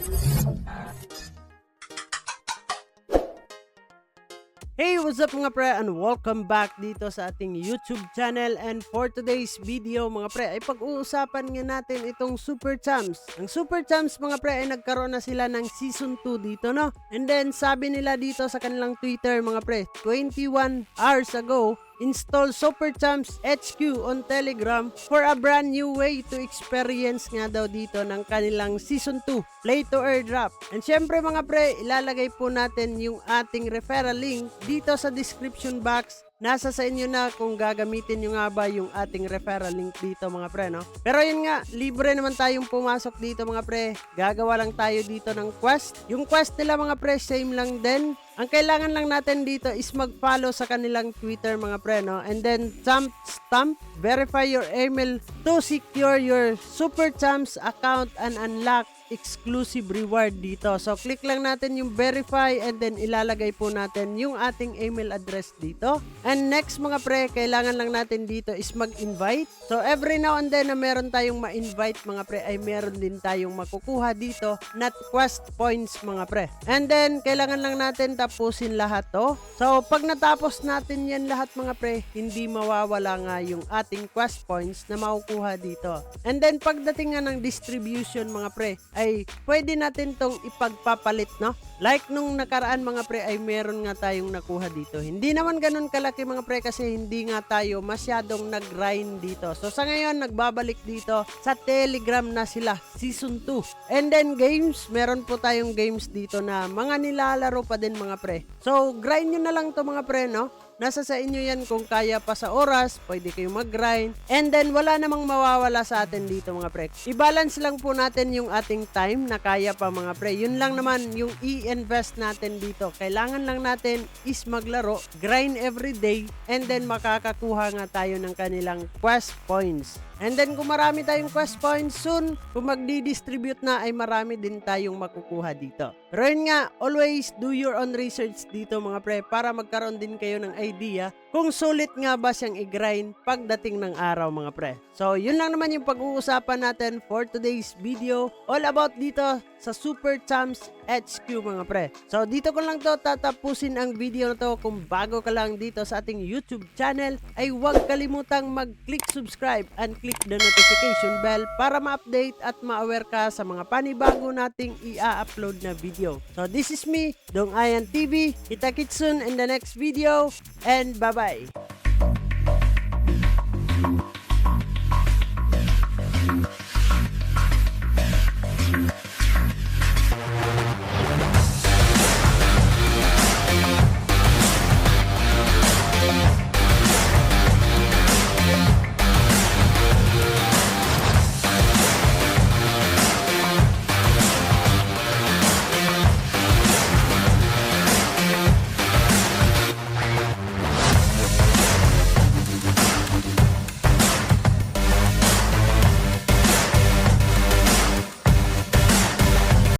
Hey, what's up mga pre, and welcome back dito sa ating YouTube channel. And for today's video mga pre ay pag-uusapan nga natin itong Super Champs. Ang Super Champs mga pre ay nagkaroon na sila ng Season 2 dito, no? And then sabi nila dito sa kanilang Twitter mga pre, 21 hours ago, install Super Champs HQ on Telegram for a brand new way to experience nga daw dito ng kanilang Season 2 Play to Airdrop. And syempre mga pre, ilalagay po natin yung ating referral link dito sa description box. Nasa sa inyo na kung gagamitin nyo nga ba yung ating referral link dito mga pre, no? Pero yun nga, libre naman tayong pumasok dito mga pre. Gagawa lang tayo dito ng quest. Yung quest nila mga pre, same lang din. Ang kailangan lang natin dito is mag-follow sa kanilang Twitter mga pre, no? And then stamp, verify your email to secure your Super Champs account and unlock exclusive reward dito. So click lang natin yung verify and then ilalagay po natin yung ating email address dito. And next mga pre, kailangan lang natin dito is mag-invite. So every now and then na meron tayong ma-invite mga pre ay meron din tayong makukuha dito na quest points mga pre. And then kailangan lang natin tapusin lahat to. So pag natapos natin yan lahat mga pre, hindi mawawala nga yung ating quest points na makukuha dito. And then pagdating nga ng distribution mga pre, ay pwede natin tong ipagpapalit, no? Like nung nakaraan mga pre ay meron nga tayong nakuha dito. Hindi naman ganun kalaki mga pre kasi hindi nga tayo masyadong nag-grind dito. So sa ngayon nagbabalik dito sa Telegram na sila Season 2. And then games, meron po tayong games dito na mga nilalaro pa din mga pre. So grind nyo na lang to mga pre, no? Nasa sa inyo yan kung kaya pa sa oras, pwede kayong mag-grind. And then wala namang mawawala sa atin dito mga pre. I-balance lang po natin yung ating time na kaya pa mga pre. Yun lang naman yung i-invest natin dito. Kailangan lang natin is maglaro, grind every day, and then makakakuha nga tayo ng kanilang quest points. And then kung marami tayong quest points soon, kung magdi-distribute na ay marami din tayong makukuha dito. Pero yun nga, always do your own research dito mga pre para magkaroon din kayo ng idea kung sulit nga ba siyang i-grind pagdating ng araw mga pre. So yun lang naman yung pag-uusapan natin for today's video. All about dito sa Super Champs HQ mga pre. So dito ko lang to tatapusin ang video na to. Kung bago ka lang dito sa ating YouTube channel ay huwag kalimutang mag-click subscribe and click the notification bell para ma-update at ma-aware ka sa mga panibago nating i-upload na video. So this is me, Dong Ayan TV. Kita-kits soon in the next video and bye-bye.